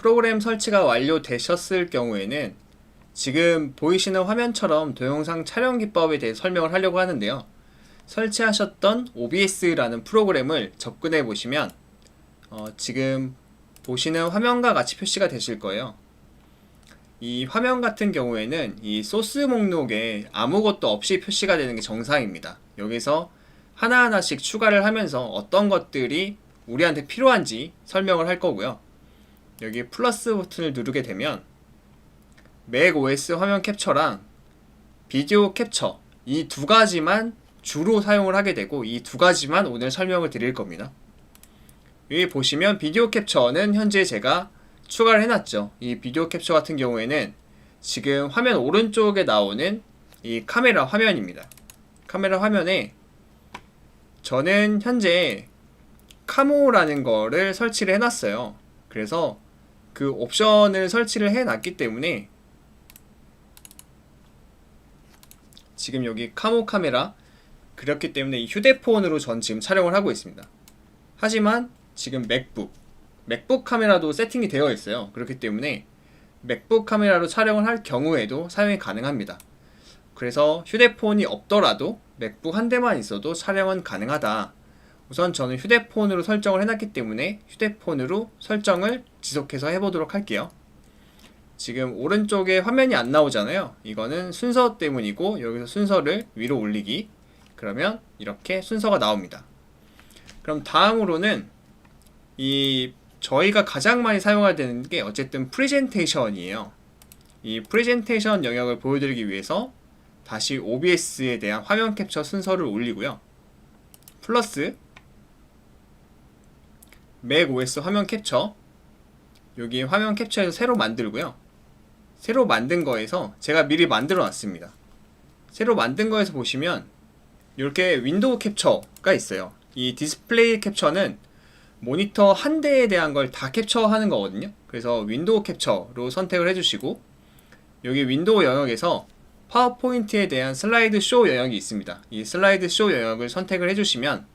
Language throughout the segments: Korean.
프로그램 설치가 완료되셨을 경우에는 지금 보이시는 화면처럼 동영상 촬영 기법에 대해 설명을 하려고 하는데요. 설치하셨던 OBS라는 프로그램을 접근해 보시면 지금 보시는 화면과 같이 표시가 되실 거예요. 이 화면 같은 경우에는 이 소스 목록에 아무것도 없이 표시가 되는 게 정상입니다. 여기서 하나하나씩 추가를 하면서 어떤 것들이 우리한테 필요한지 설명을 할 거고요. 여기 플러스 버튼을 누르게 되면 맥OS 화면 캡처랑 비디오 캡처 이 두 가지만 주로 사용을 하게 되고 이 두 가지만 오늘 설명을 드릴 겁니다. 여기 보시면 비디오 캡처는 현재 제가 추가를 해놨죠. 이 비디오 캡처 같은 경우에는 지금 화면 오른쪽에 나오는 이 카메라 화면입니다. 카메라 화면에 저는 현재 카모라는 거를 설치를 해놨어요. 그래서 그 옵션을 설치를 해놨기 때문에 지금 여기 카모 카메라 그렇기 때문에 이 휴대폰으로 전 지금 촬영을 하고 있습니다. 하지만 지금 맥북 카메라도 세팅이 되어 있어요. 그렇기 때문에 맥북 카메라로 촬영을 할 경우에도 사용이 가능합니다. 그래서 휴대폰이 없더라도 맥북 한 대만 있어도 촬영은 가능하다. 우선 저는 휴대폰으로 설정을 해놨기 때문에 휴대폰으로 설정을 지속해서 해보도록 할게요. 지금 오른쪽에 화면이 안 나오잖아요. 이거는 순서 때문이고 여기서 순서를 위로 올리기 그러면 이렇게 순서가 나옵니다. 그럼 다음으로는 이 저희가 가장 많이 사용해야 되는 게 어쨌든 프레젠테이션이에요. 이 프레젠테이션 영역을 보여드리기 위해서 다시 OBS에 대한 화면 캡처 순서를 올리고요. 플러스 맥OS 화면 캡처 여기 화면 캡처해서 새로 만들고요. 새로 만든 거에서 제가 미리 만들어 놨습니다. 새로 만든 거에서 보시면 이렇게 윈도우 캡처가 있어요. 이 디스플레이 캡처는 모니터 한 대에 대한 걸 다 캡처하는 거거든요. 그래서 윈도우 캡처로 선택을 해주시고 여기 윈도우 영역에서 파워포인트에 대한 슬라이드 쇼 영역이 있습니다. 이 슬라이드 쇼 영역을 선택을 해주시면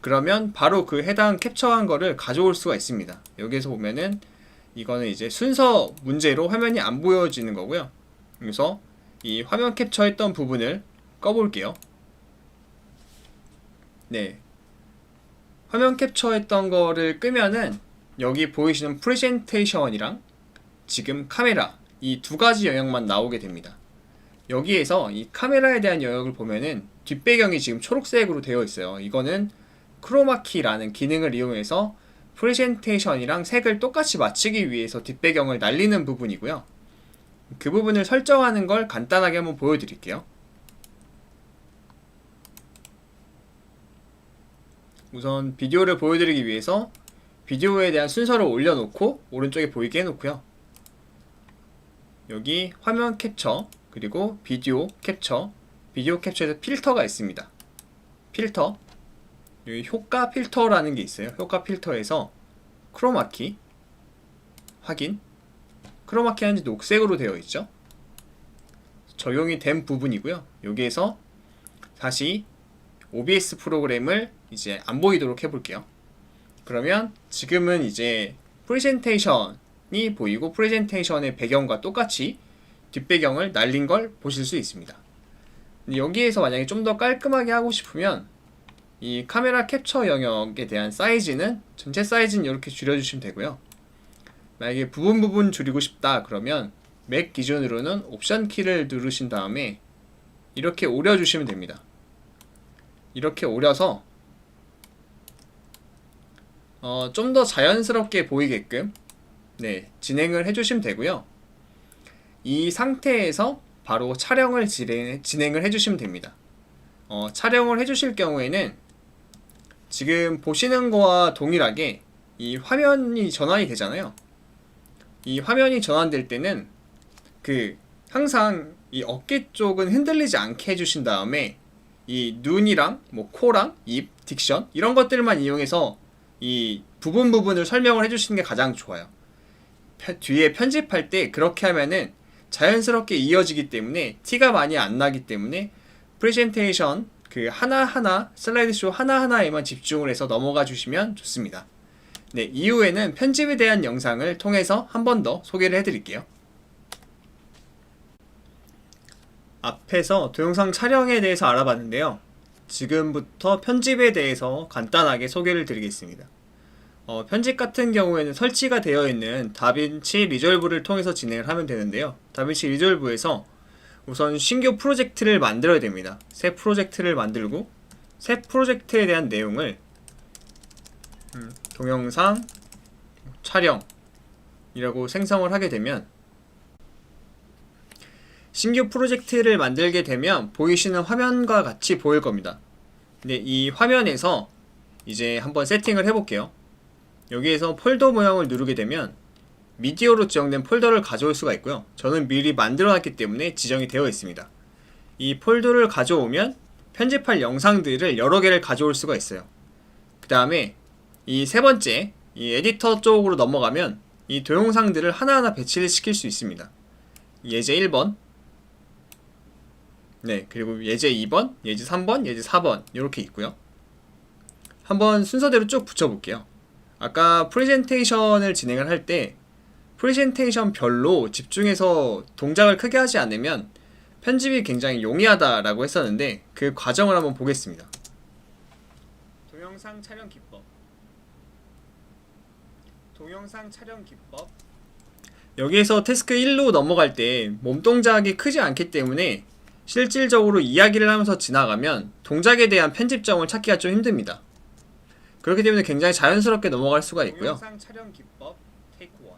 그러면 바로 그 해당 캡처한 거를 가져올 수가 있습니다. 여기에서 보면은 이거는 이제 순서 문제로 화면이 안 보여지는 거고요. 그래서 이 화면 캡처했던 부분을 꺼볼게요. 네. 화면 캡처했던 거를 끄면은 여기 보이시는 프레젠테이션이랑 지금 카메라 이 두 가지 영역만 나오게 됩니다. 여기에서 이 카메라에 대한 영역을 보면은 뒷배경이 지금 초록색으로 되어 있어요. 이거는 크로마키라는 기능을 이용해서 프레젠테이션이랑 색을 똑같이 맞추기 위해서 뒷배경을 날리는 부분이고요. 그 부분을 설정하는 걸 간단하게 한번 보여드릴게요. 우선 비디오를 보여드리기 위해서 비디오에 대한 순서를 올려놓고 오른쪽에 보이게 해놓고요. 여기 화면 캡처 그리고 비디오 캡처에서 필터가 있습니다. 필터 여기 효과 필터라는 게 있어요. 효과 필터에서 크로마키 확인 크로마키 하는지 녹색으로 되어 있죠. 적용이 된 부분이고요. 여기에서 다시 OBS 프로그램을 이제 안 보이도록 해볼게요. 그러면 지금은 이제 프레젠테이션이 보이고 프레젠테이션의 배경과 똑같이 뒷배경을 날린 걸 보실 수 있습니다. 근데 여기에서 만약에 좀 더 깔끔하게 하고 싶으면 이 카메라 캡처 영역에 대한 사이즈는 전체 사이즈는 이렇게 줄여주시면 되고요. 만약에 부분 줄이고 싶다 그러면 맥 기준으로는 옵션 키를 누르신 다음에 이렇게 오려주시면 됩니다. 이렇게 오려서 좀 더 자연스럽게 보이게끔 진행을 해주시면 되고요. 이 상태에서 바로 촬영을 진행을 해주시면 됩니다. 촬영을 해주실 경우에는 지금 보시는 거와 동일하게 이 화면이 전환이 되잖아요. 이 화면이 전환될 때는 항상 이 어깨 쪽은 흔들리지 않게 해주신 다음에 이 눈이랑 코랑 입, 딕션 이런 것들만 이용해서 이 부분을 설명을 해주시는 게 가장 좋아요. 뒤에 편집할 때 그렇게 하면은 자연스럽게 이어지기 때문에 티가 많이 안 나기 때문에 프레젠테이션 하나하나 슬라이드 쇼 하나하나에만 집중을 해서 넘어가 주시면 좋습니다. 네, 이후에는 편집에 대한 영상을 통해서 한 번 더 소개를 해드릴게요. 앞에서 동영상 촬영에 대해서 알아봤는데요. 지금부터 편집에 대해서 간단하게 소개를 드리겠습니다. 편집 같은 경우에는 설치가 되어 있는 다빈치 리졸브를 통해서 진행을 하면 되는데요. 다빈치 리졸브에서 우선 신규 프로젝트를 만들어야 됩니다. 새 프로젝트를 만들고 새 프로젝트에 대한 내용을 동영상 촬영이라고 생성을 하게 되면 신규 프로젝트를 만들게 되면 보이시는 화면과 같이 보일 겁니다. 근데 이 화면에서 이제 한번 세팅을 해볼게요. 여기에서 폴더 모양을 누르게 되면 미디어로 지정된 폴더를 가져올 수가 있고요. 저는 미리 만들어 놨기 때문에 지정이 되어 있습니다. 이 폴더를 가져오면 편집할 영상들을 여러 개를 가져올 수가 있어요. 그 다음에 이 세 번째 이 에디터 쪽으로 넘어가면 이 동영상들을 하나하나 배치를 시킬 수 있습니다. 예제 1번, 네, 그리고 예제 2번, 예제 3번, 예제 4번 이렇게 있고요. 한번 순서대로 쭉 붙여볼게요. 아까 프레젠테이션을 진행을 할 때 프레젠테이션 별로 집중해서 동작을 크게 하지 않으면 편집이 굉장히 용이하다라고 했었는데 그 과정을 한번 보겠습니다. 동영상 촬영 기법. 동영상 촬영 기법. 여기에서 태스크 1로 넘어갈 때 몸동작이 크지 않기 때문에 실질적으로 이야기를 하면서 지나가면 동작에 대한 편집점을 찾기가 좀 힘듭니다. 그렇기 때문에 굉장히 자연스럽게 넘어갈 수가 있고요. 동영상 촬영 기법 테이크 1.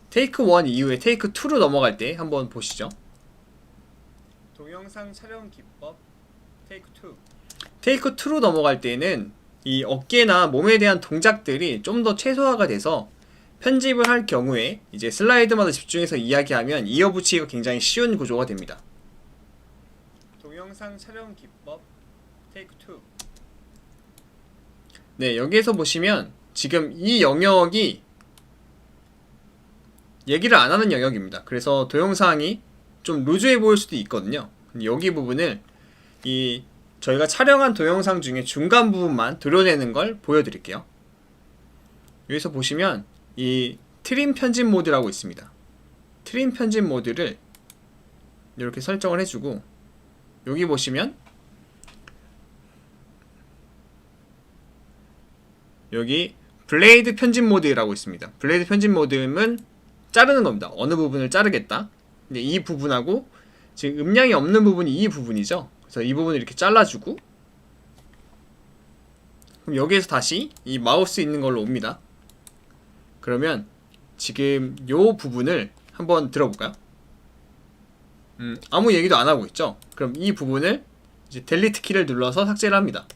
테이크 1 이후에 테이크 2로 넘어갈 때 한번 보시죠. 동영상 촬영 기법 테이크 2. 테이크 2로 넘어갈 때는 이 어깨나 몸에 대한 동작들이 좀 더 최소화가 돼서 편집을 할 경우에 이제 슬라이드마다 집중해서 이야기하면 이어붙이기가 굉장히 쉬운 구조가 됩니다. 동영상 촬영 기법 테이크 2. 네, 여기에서 보시면 지금 이 영역이 얘기를 안 하는 영역입니다. 그래서 동영상이 좀 루즈해 보일 수도 있거든요. 근데 여기 부분을 이 저희가 촬영한 동영상 중에 중간 부분만 도려내는 걸 보여드릴게요. 여기서 보시면 이 트림 편집 모드라고 있습니다. 트림 편집 모드를 이렇게 설정을 해주고 여기 보시면 여기 블레이드 편집 모드라고 있습니다. 블레이드 편집 모드는 자르는 겁니다. 어느 부분을 자르겠다. 근데 이 부분하고 지금 음량이 없는 부분이 이 부분이죠. 그래서 이 부분을 이렇게 잘라주고 그럼 여기에서 다시 이 마우스 있는 걸로 옵니다. 그러면 지금 요 부분을 한번 들어볼까요? 아무 얘기도 안 하고 있죠? 그럼 이 부분을 이제 델리트 키를 눌러서 삭제를 합니다.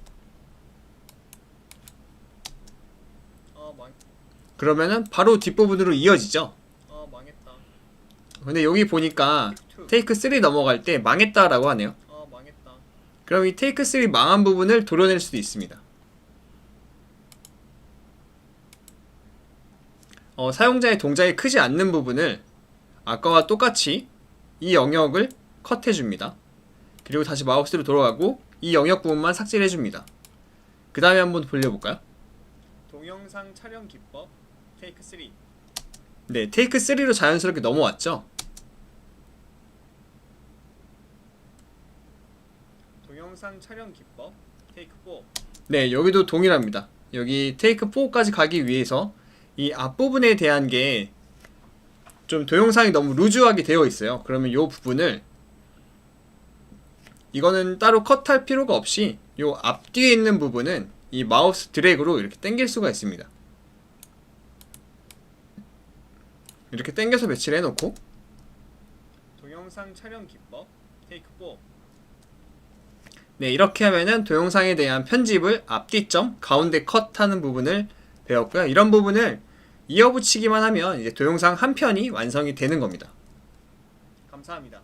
그러면은 바로 뒷부분으로 이어지죠? 망했다. 근데 여기 보니까 테이크 3 넘어갈 때 망했다 라고 하네요. 망했다. 그럼 이 테이크 3 망한 부분을 도려낼 수도 있습니다. 사용자의 동작이 크지 않는 부분을 아까와 똑같이 이 영역을 컷해줍니다. 그리고 다시 마우스로 돌아가고 이 영역 부분만 삭제를 해줍니다. 그 다음에 한번 돌려볼까요? 동영상 촬영 기법 테이크 3. 네, 테이크 3로 자연스럽게 넘어왔죠? 동영상 촬영 기법 테이크 4. 네, 여기도 동일합니다. 여기 테이크 4까지 가기 위해서 이 앞부분에 대한 게 좀 동영상이 너무 루즈하게 되어 있어요. 그러면 이 부분을 이거는 따로 컷할 필요가 없이 이 앞뒤에 있는 부분은 이 마우스 드래그로 이렇게 당길 수가 있습니다. 이렇게 당겨서 배치를 해놓고 동영상 촬영 기법 테이크 4. 네, 이렇게 하면은 동영상에 대한 편집을 앞뒤점, 가운데 컷하는 부분을 배웠고요. 이런 부분을 이어붙이기만 하면 이제 동영상 한 편이 완성이 되는 겁니다. 감사합니다.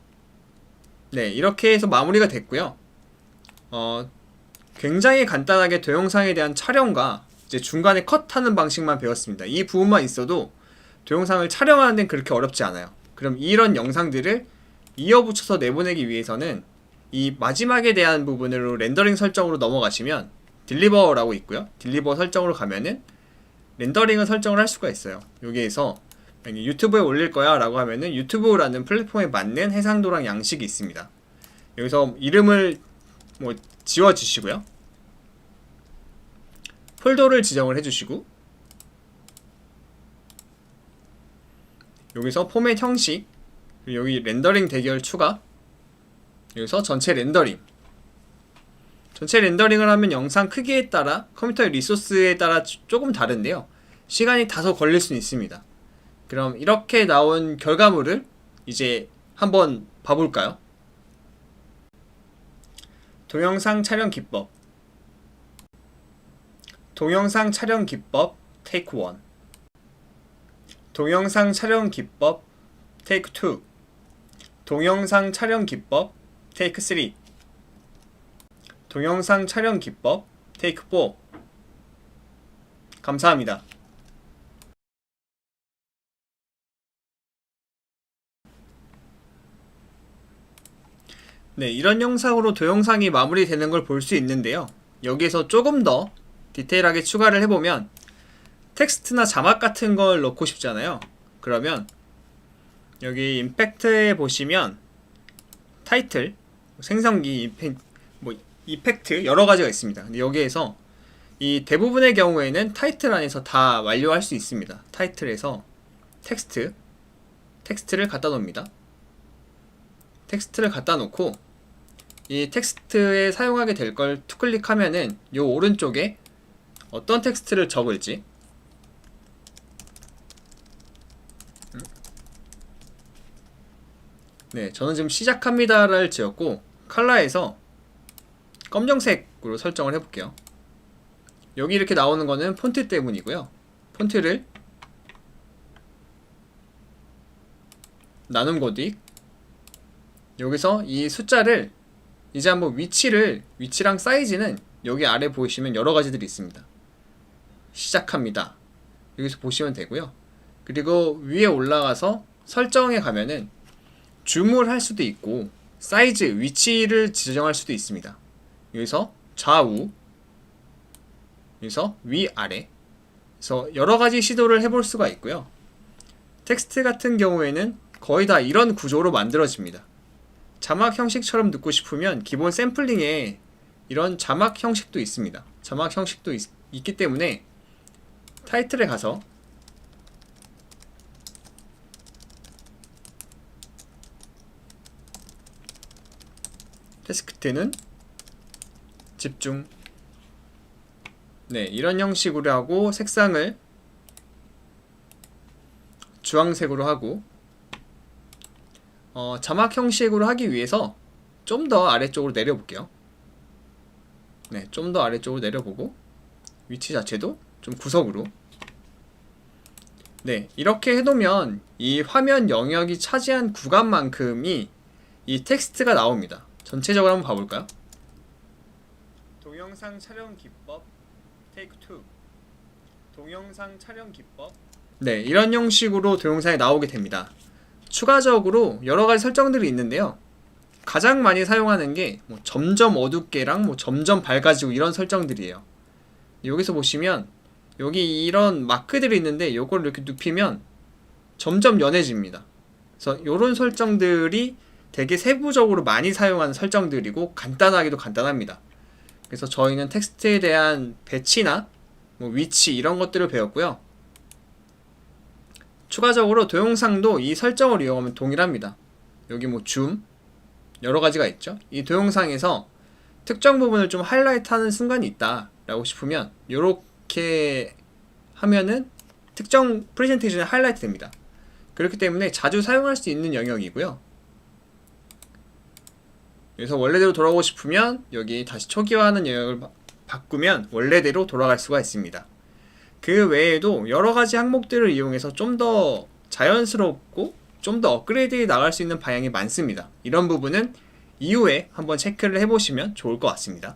네, 이렇게 해서 마무리가 됐고요. 굉장히 간단하게 동영상에 대한 촬영과 이제 중간에 컷하는 방식만 배웠습니다. 이 부분만 있어도 동영상을 촬영하는 데는 그렇게 어렵지 않아요. 그럼 이런 영상들을 이어붙여서 내보내기 위해서는 이 마지막에 대한 부분으로 렌더링 설정으로 넘어가시면 딜리버라고 있고요. 딜리버 설정으로 가면은 렌더링을 설정을 할 수가 있어요. 여기에서 유튜브에 올릴 거야 라고 하면은 유튜브라는 플랫폼에 맞는 해상도랑 양식이 있습니다. 여기서 이름을 뭐 지워주시고요. 폴더를 지정을 해주시고, 여기서 포맷 형식, 여기 렌더링 대결 추가, 여기서 전체 렌더링. 전체 렌더링을 하면 영상 크기에 따라 컴퓨터의 리소스에 따라 조금 다른데요, 시간이 다소 걸릴 수는 있습니다. 그럼 이렇게 나온 결과물을 이제 한번 봐볼까요? 동영상 촬영 기법. 동영상 촬영 기법 테이크 1. 동영상 촬영 기법 테이크 2. 동영상 촬영 기법 테이크 3. 동영상 촬영 기법 테이크 4. 감사합니다. 네, 이런 영상으로 동영상이 마무리되는 걸 볼 수 있는데요, 여기에서 조금 더 디테일하게 추가를 해보면 텍스트나 자막 같은 걸 넣고 싶잖아요. 그러면 여기 임팩트에 보시면 타이틀, 생성기, 이펙트 여러 가지가 있습니다. 근데 여기에서 이 대부분의 경우에는 타이틀 안에서 다 완료할 수 있습니다. 타이틀에서 텍스트를 갖다 놓습니다. 텍스트를 갖다 놓고 이 텍스트에 사용하게 될 걸 투클릭하면은 요 오른쪽에 어떤 텍스트를 적을지, 네, 저는 지금 시작합니다를 지었고 컬러에서 검정색으로 설정을 해볼게요. 여기 이렇게 나오는 거는 폰트 때문이고요. 폰트를 나눔 고딕, 여기서 이 숫자를 이제 한번 위치랑 사이즈는 여기 아래 보시면 여러 가지들이 있습니다. 시작합니다. 여기서 보시면 되고요. 그리고 위에 올라가서 설정에 가면은 줌을 할 수도 있고 사이즈, 위치를 지정할 수도 있습니다. 여기서 좌우, 여기서 위아래, 그래서 여러 가지 시도를 해볼 수가 있고요. 텍스트 같은 경우에는 거의 다 이런 구조로 만들어집니다. 자막 형식처럼 넣고 싶으면 기본 샘플링에 이런 자막 형식도 있습니다. 자막 형식도 있기 때문에 타이틀에 가서 텍스트는 집중, 네, 이런 형식으로 하고 색상을 주황색으로 하고, 자막 형식으로 하기 위해서 좀 더 아래쪽으로 내려볼게요. 네, 좀 더 아래쪽으로 내려보고 위치 자체도 좀 구석으로, 네, 이렇게 해놓으면 이 화면 영역이 차지한 구간만큼이 이 텍스트가 나옵니다. 전체적으로 한번 봐볼까요? 동영상 촬영 기법 테이크 2. 동영상 촬영 기법, 네, 이런 형식으로 동영상이 나오게 됩니다. 추가적으로 여러가지 설정들이 있는데요, 가장 많이 사용하는 게 점점 어둡게랑 점점 밝아지고 이런 설정들이에요. 여기서 보시면 여기 이런 마크들이 있는데 요걸 이렇게 눕히면 점점 연해집니다. 그래서 요런 설정들이 되게 세부적으로 많이 사용하는 설정들이고 간단하기도 간단합니다. 그래서 저희는 텍스트에 대한 배치나 위치 이런 것들을 배웠고요. 추가적으로 동영상도 이 설정을 이용하면 동일합니다. 여기 줌 여러 가지가 있죠. 이 동영상에서 특정 부분을 좀 하이라이트하는 순간이 있다 라고 싶으면 이렇게 하면은 특정 프레젠테이션이 하이라이트 됩니다. 그렇기 때문에 자주 사용할 수 있는 영역이고요. 그래서 원래대로 돌아오고 싶으면 여기 다시 초기화하는 영역을 바꾸면 원래대로 돌아갈 수가 있습니다. 그 외에도 여러가지 항목들을 이용해서 좀 더 자연스럽고 좀 더 업그레이드해 나갈 수 있는 방향이 많습니다. 이런 부분은 이후에 한번 체크를 해보시면 좋을 것 같습니다.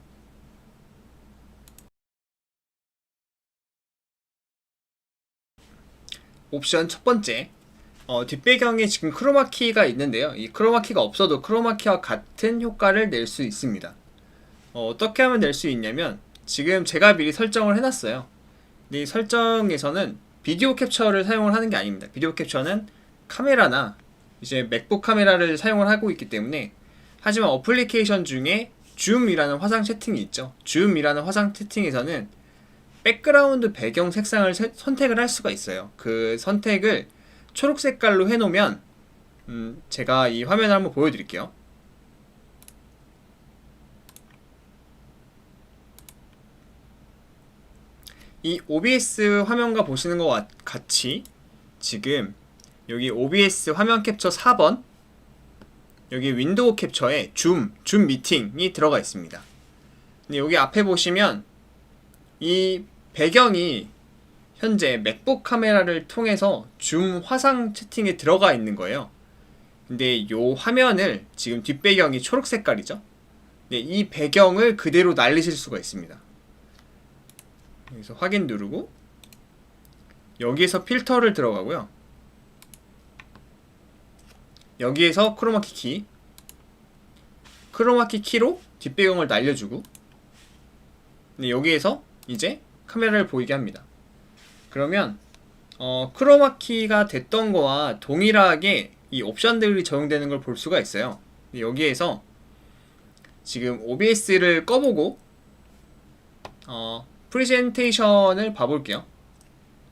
옵션 첫 번째, 뒷배경에 지금 크로마키가 있는데요, 이 크로마키가 없어도 크로마키와 같은 효과를 낼 수 있습니다. 어떻게 하면 낼 수 있냐면 지금 제가 미리 설정을 해놨어요. 이 설정에서는 비디오 캡처를 사용을 하는 게 아닙니다. 비디오 캡처는 카메라나 이제 맥북 카메라를 사용을 하고 있기 때문에, 하지만 어플리케이션 중에 줌이라는 화상 채팅이 있죠. 줌이라는 화상 채팅에서는 백그라운드 배경 색상을 선택을 할 수가 있어요. 그 선택을 초록 색깔로 해놓으면 제가 이 화면을 한번 보여드릴게요. 이 OBS 화면과 보시는 것 같이 지금 여기 OBS 화면 캡처 4번, 여기 윈도우 캡처에 줌 미팅이 들어가 있습니다. 근데 여기 앞에 보시면 이 배경이 현재 맥북 카메라를 통해서 줌 화상 채팅에 들어가 있는 거예요. 근데 이 화면을 지금 뒷배경이 초록 색깔이죠. 근데 이 배경을 그대로 날리실 수가 있습니다. 여기서 확인 누르고 여기에서 필터를 들어가고요. 여기에서 크로마키 키, 크로마키 키로 뒷배경을 날려주고, 근데 여기에서 이제 카메라를 보이게 합니다. 그러면 크로마키가 됐던 거와 동일하게 이 옵션들이 적용되는 걸 볼 수가 있어요. 여기에서 지금 OBS를 꺼보고 프레젠테이션을 봐볼게요.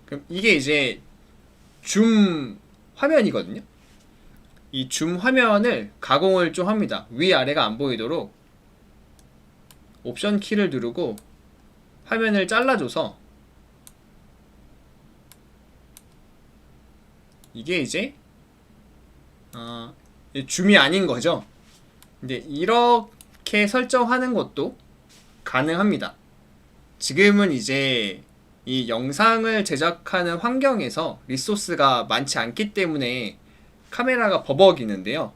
그럼 이게 이제 줌 화면이거든요. 이 줌 화면을 가공을 좀 합니다. 위아래가 안 보이도록 옵션 키를 누르고 화면을 잘라줘서, 이게 이제 줌이 아닌 거죠. 근데 이렇게 설정하는 것도 가능합니다. 지금은 이제 이 영상을 제작하는 환경에서 리소스가 많지 않기 때문에 카메라가 버벅이는데요.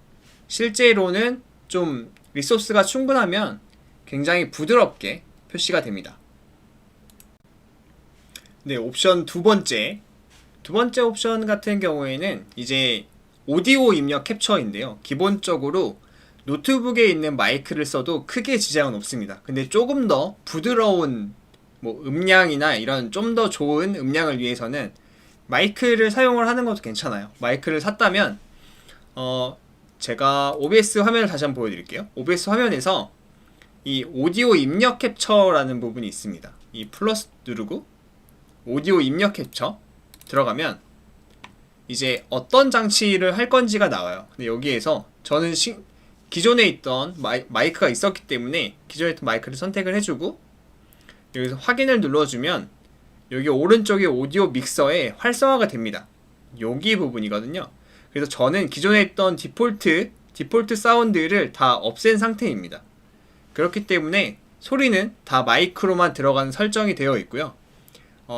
실제로는 좀 리소스가 충분하면 굉장히 부드럽게 표시가 됩니다. 네, 옵션 두 번째 옵션 같은 경우에는 이제 오디오 입력 캡처인데요. 기본적으로 노트북에 있는 마이크를 써도 크게 지장은 없습니다. 근데 조금 더 부드러운 음량이나 이런 좀 더 좋은 음량을 위해서는 마이크를 사용을 하는 것도 괜찮아요. 마이크를 샀다면 제가 OBS 화면을 다시 한번 보여드릴게요. OBS 화면에서 이 오디오 입력 캡처라는 부분이 있습니다. 이 플러스 누르고 오디오 입력 캡처 들어가면 이제 어떤 장치를 할 건지가 나와요. 근데 여기에서 저는 기존에 있던 마이크가 있었기 때문에 기존에 있던 마이크를 선택을 해주고, 여기서 확인을 눌러주면 여기 오른쪽에 오디오 믹서에 활성화가 됩니다. 여기 부분이거든요. 그래서 저는 기존에 있던 디폴트 사운드를 다 없앤 상태입니다. 그렇기 때문에 소리는 다 마이크로만 들어가는 설정이 되어 있고요.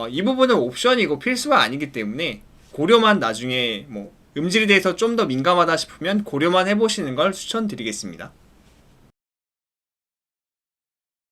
이 부분은 옵션이고 필수가 아니기 때문에 고려만, 나중에 음질에 대해서 좀 더 민감하다 싶으면 고려만 해보시는 걸 추천드리겠습니다.